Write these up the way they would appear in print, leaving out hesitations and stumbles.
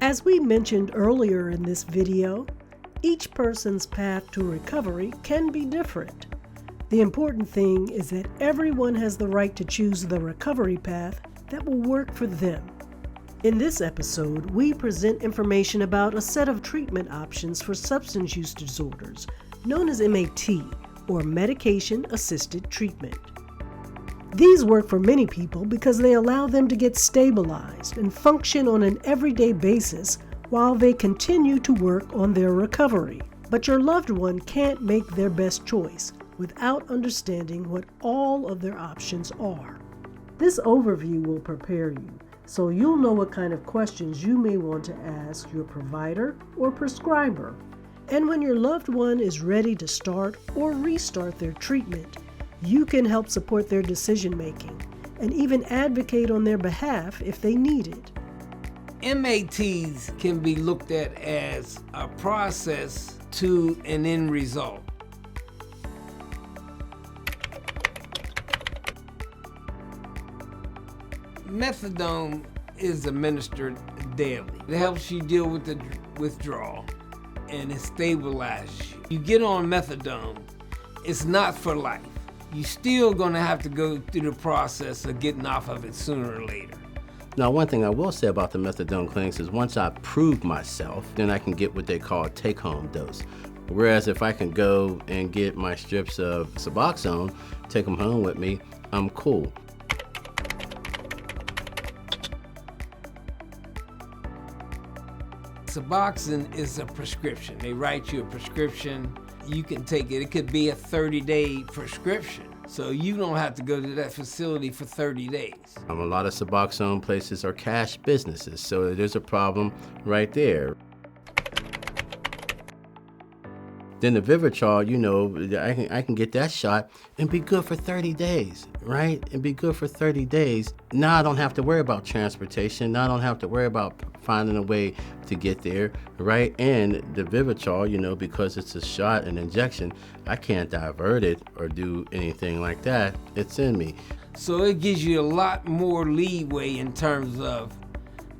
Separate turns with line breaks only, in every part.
As we mentioned earlier in this video, each person's path to recovery can be different. The important thing is that everyone has the right to choose the recovery path that will work for them. In this episode, we present information about a set of treatment options for substance use disorders, known as MAT, or medication-assisted treatment. These work for many people because they allow them to get stabilized and function on an everyday basis while they continue to work on their recovery. But your loved one can't make their best choice without understanding what all of their options are. This overview will prepare you so you'll know what kind of questions you may want to ask your provider or prescriber. And when your loved one is ready to start or restart their treatment, you can help support their decision-making and even advocate on their behalf if they need it.
MATs can be looked at as a process to an end result. Methadone is administered daily. It helps you deal with the withdrawal and it stabilizes you. You get on methadone, it's not for life. You're still gonna have to go through the process of getting off of it sooner or later.
Now, one thing I will say about the methadone clinics is once I prove myself, then I can get what they call a take-home dose. Whereas if I can go and get my strips of Suboxone, take them home with me, I'm cool.
Suboxone is a prescription. They write you a prescription. You can take it. It could be a 30-day prescription. So you don't have to go to that facility for 30 days.
A lot of Suboxone places are cash businesses, so there's a problem right there. Then the Vivitrol, I can get that shot and be good for 30 days, right? And be good for 30 days. Now I don't have to worry about transportation. Now I don't have to worry about finding a way to get there, right? And the Vivitrol, because it's a shot, an injection, I can't divert it or do anything like that. It's in me.
So it gives you a lot more leeway in terms of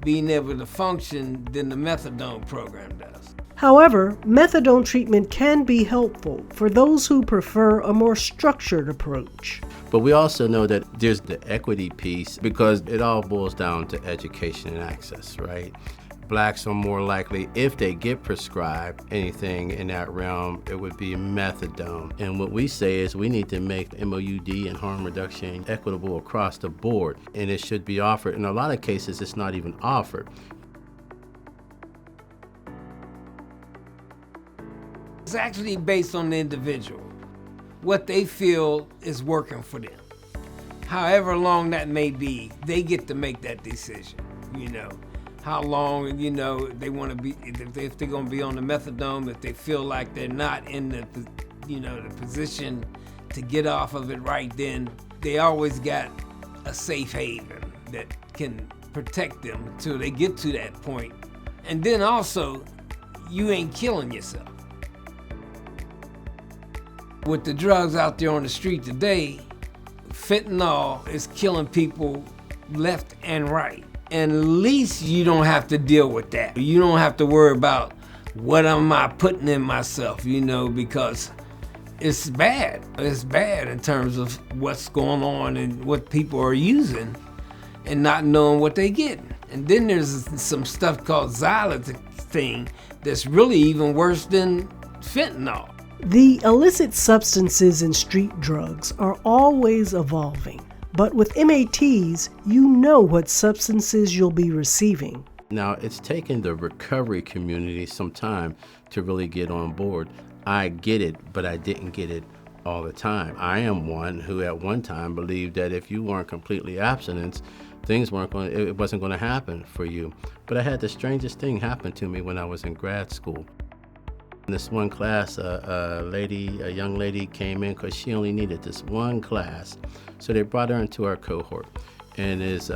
being able to function than the methadone program does.
However, methadone treatment can be helpful for those who prefer a more structured approach.
But we also know that there's the equity piece because it all boils down to education and access, right? Blacks are more likely, if they get prescribed anything in that realm, it would be methadone. And what we say is we need to make MOUD and harm reduction equitable across the board, and it should be offered. In a lot of cases, it's not even offered.
It's actually based on the individual, what they feel is working for them. However long that may be, they get to make that decision, How long, they want to be, if they're going to be on the methadone, if they feel like they're not in the position to get off of it right then, they always got a safe haven that can protect them until they get to that point. And then also, you ain't killing yourself. With the drugs out there on the street today, fentanyl is killing people left and right. And at least you don't have to deal with that. You don't have to worry about what am I putting in myself, because it's bad. It's bad in terms of what's going on and what people are using and not knowing what they're getting. And then there's some stuff called xylazine that's really even worse than fentanyl.
The illicit substances in street drugs are always evolving, but with MATs, you know what substances you'll be receiving.
Now, it's taken the recovery community some time to really get on board. I get it, but I didn't get it all the time. I am one who at one time believed that if you weren't completely abstinent, it wasn't going to happen for you. But I had the strangest thing happen to me when I was in grad school. In this one class, a young lady came in because she only needed this one class. So they brought her into our cohort. And as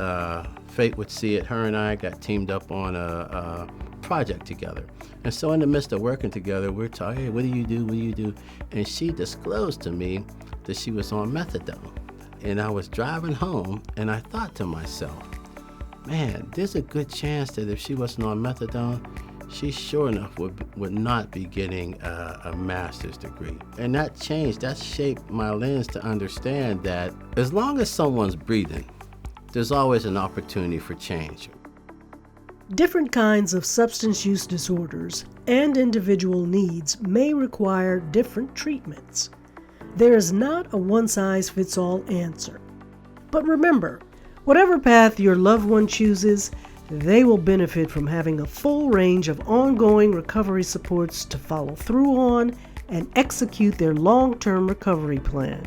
fate would see it, her and I got teamed up on a project together. And so in the midst of working together, we're talking, hey, what do you do? And she disclosed to me that she was on methadone. And I was driving home and I thought to myself, man, there's a good chance that if she wasn't on methadone, she sure enough would not be getting a master's degree. And that changed, that shaped my lens to understand that as long as someone's breathing, there's always an opportunity for change.
Different kinds of substance use disorders and individual needs may require different treatments. There is not a one-size-fits-all answer. But remember, whatever path your loved one chooses, they will benefit from having a full range of ongoing recovery supports to follow through on and execute their long-term recovery plan.